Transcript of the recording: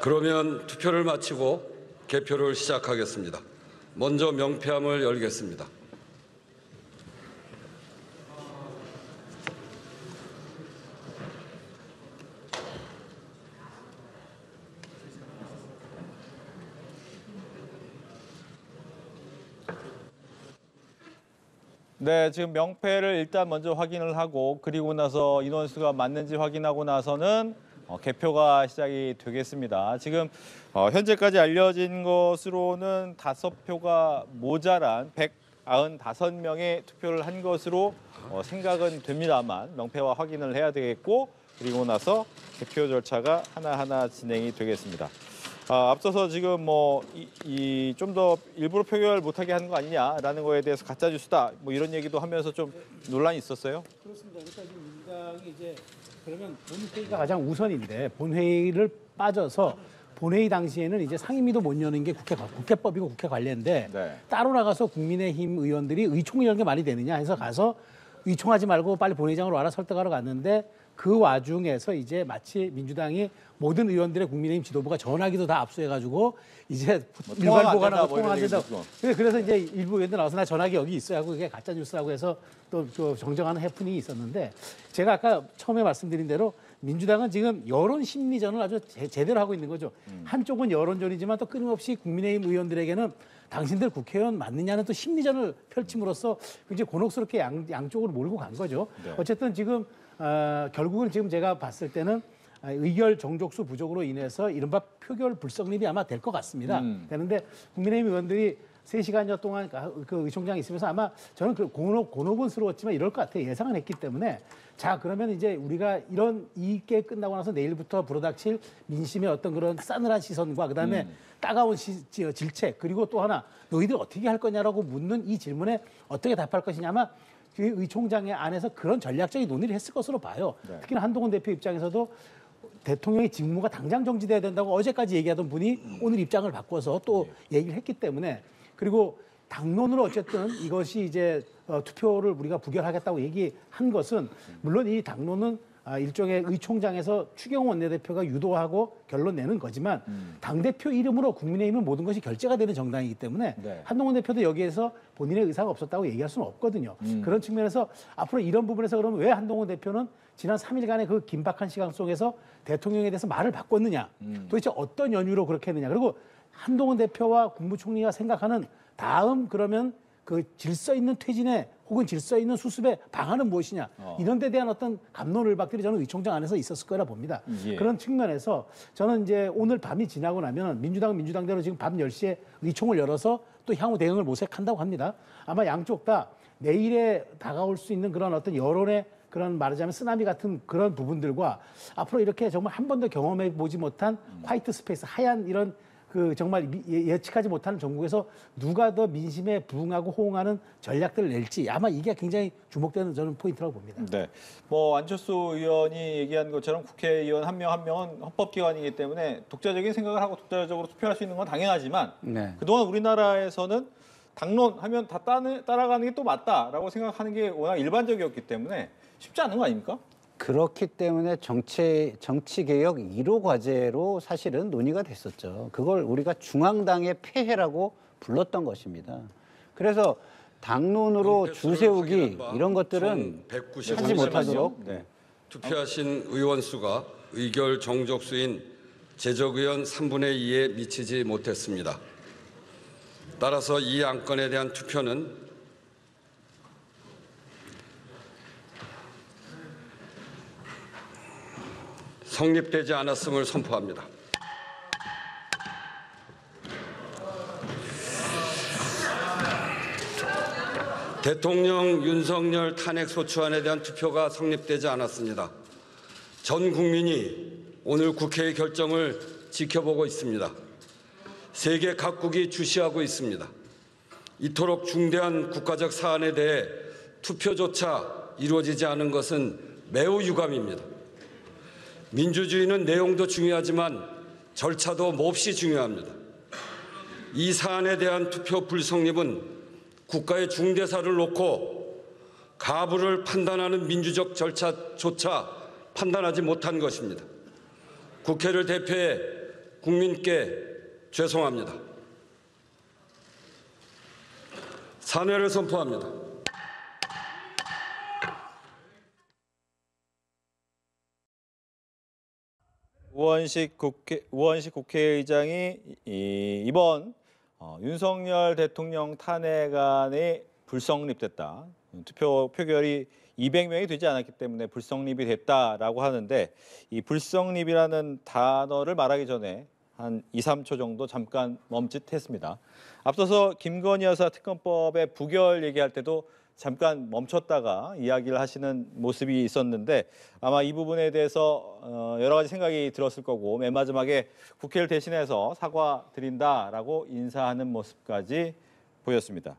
그러면 투표를 마치고 개표를 시작하겠습니다. 먼저 명패함을 열겠습니다. 네, 지금 명패를 일단 먼저 확인을 하고 그리고 나서 인원수가 맞는지 확인하고 나서는 개표가 시작이 되겠습니다. 지금 현재까지 알려진 것으로는 5표가 모자란 195명의 투표를 한 것으로 생각은 됩니다만 명패와 확인을 해야 되겠고 그리고 나서 개표 절차가 하나하나 진행이 되겠습니다. 앞서서 지금 좀 더 일부러 표결 못하게 하는 거 아니냐라는 거에 대해서 가짜 뉴스다 이런 얘기도 하면서 좀 논란이 있었어요. 그렇습니다. 그러니까 민주당이 이제 그러면 본회의가 가장 우선인데 본회의를 빠져서 본회의 당시에는 이제 상임위도 못 여는 게 국회법이고 국회 관례인데 네. 따로 나가서 국민의힘 의원들이 의총을 여는 게 말이 되느냐 해서 가서 의총하지 말고 빨리 본회의장으로 와라 설득하러 갔는데 그 와중에서 이제 마치 민주당이 모든 의원들의 국민의힘 지도부가 전화기도 다 압수해가지고 이제 일괄 보관하고 통화 안 된다고. 그래서 이제 일부 의원들 나와서 나 전화기 여기 있어야 하고 그게 가짜 뉴스라고 해서 또 정정하는 해프닝이 있었는데 제가 아까 처음에 말씀드린 대로 민주당은 지금 여론 심리전을 아주 제대로 하고 있는 거죠. 한쪽은 여론전이지만 또 끊임없이 국민의힘 의원들에게는 당신들 국회의원 맞느냐는 또 심리전을 펼침으로써 굉장히 곤혹스럽게 양쪽으로 몰고 간 거죠. 네. 어쨌든 지금 결국은 지금 제가 봤을 때는 의결 정족수 부족으로 인해서 이른바 표결 불성립이 아마 될 것 같습니다. 되는데 국민의힘 의원들이 3시간여 동안 그 의총장에 있으면서 아마 저는 그 곤혹스러웠지만 이럴 것 같아요. 예상은 했기 때문에 자 그러면 이제 우리가 이런 이익게 끝나고 나서 내일부터 불어닥칠 민심의 어떤 그런 싸늘한 시선과 그다음에 따가운 질책 그리고 또 하나 너희들 어떻게 할 거냐라고 묻는 이 질문에 어떻게 답할 것이냐 아마 그 의총장의 안에서 그런 전략적인 논의를 했을 것으로 봐요. 네. 특히나 한동훈 대표 입장에서도 대통령의 직무가 당장 정지돼야 된다고 어제까지 얘기하던 분이 오늘 입장을 바꿔서 또 얘기를 했기 때문에 그리고 당론으로 어쨌든 이것이 이제 투표를 우리가 부결하겠다고 얘기한 것은 물론 이 당론은 일종의 의총장에서 추경호 원내대표가 유도하고 결론 내는 거지만 당대표 이름으로 국민의힘은 모든 것이 결재가 되는 정당이기 때문에 네. 한동훈 대표도 여기에서 본인의 의사가 없었다고 얘기할 수는 없거든요. 그런 측면에서 앞으로 이런 부분에서 그러면 왜 한동훈 대표는 지난 3일간의 그 긴박한 시간 속에서 대통령에 대해서 말을 바꿨느냐. 도대체 어떤 연유로 그렇게 했느냐. 그리고 한동훈 대표와 국무총리가 생각하는 다음 그러면 그 질서 있는 퇴진에 혹은 질서 있는 수습의 방안은 무엇이냐. 이런 데 대한 어떤 갑론을박들이 저는 의총장 안에서 있었을 거라 봅니다. 예. 그런 측면에서 저는 이제 오늘 밤이 지나고 나면 민주당은 민주당대로 지금 밤 10시에 의총을 열어서 또 향후 대응을 모색한다고 합니다. 아마 양쪽 다 내일에 다가올 수 있는 그런 어떤 여론의 그런 말하자면 쓰나미 같은 그런 부분들과 앞으로 이렇게 정말 한 번도 경험해 보지 못한 화이트 스페이스 하얀 이런 그 정말 예측하지 못하는 전국에서 누가 더 민심에 부응하고 호응하는 전략들을 낼지 아마 이게 굉장히 주목되는 저는 포인트라고 봅니다. 네, 안철수 의원이 얘기한 것처럼 국회의원 한 명 한 명은 헌법기관이기 때문에 독자적인 생각을 하고 독자적으로 투표할 수 있는 건 당연하지만 그동안 우리나라에서는 당론하면 다 따라가는 게 또 맞다라고 생각하는 게 워낙 일반적이었기 때문에 쉽지 않은 거 아닙니까? 그렇기 때문에 정치개혁 1호 과제로 사실은 논의가 됐었죠. 그걸 우리가 중앙당의 폐해라고 불렀던 것입니다. 그래서 당론으로 줄 세우기 이런 것들은 하지 못하도록. 투표하신 의원 수가 의결 정족수인 제적의원 3분의 2에 미치지 못했습니다. 따라서 이 안건에 대한 투표는 성립되지 않았음을 선포합니다. 대통령 윤석열 탄핵소추안에 대한 투표가 성립되지 않았습니다. 전 국민이 오늘 국회의 결정을 지켜보고 있습니다. 세계 각국이 주시하고 있습니다. 이토록 중대한 국가적 사안에 대해 투표조차 이루어지지 않은 것은 매우 유감입니다. 민주주의는 내용도 중요하지만 절차도 몹시 중요합니다. 이 사안에 대한 투표 불성립은 국가의 중대사를 놓고 가부를 판단하는 민주적 절차조차 판단하지 못한 것입니다. 국회를 대표해 국민께 죄송합니다. 사퇴를 선포합니다. 우원식 국회의장이 이번 윤석열 대통령 탄핵안이 불성립됐다. 투표 표결이 200명이 되지 않았기 때문에 불성립이 됐다라고 하는데 이 불성립이라는 단어를 말하기 전에 한 2, 3초 정도 잠깐 멈칫했습니다. 앞서서 김건희 여사 특검법의 부결 얘기할 때도 잠깐 멈췄다가 이야기를 하시는 모습이 있었는데 아마 이 부분에 대해서 여러 가지 생각이 들었을 거고 맨 마지막에 국회를 대신해서 사과드린다라고 인사하는 모습까지 보였습니다.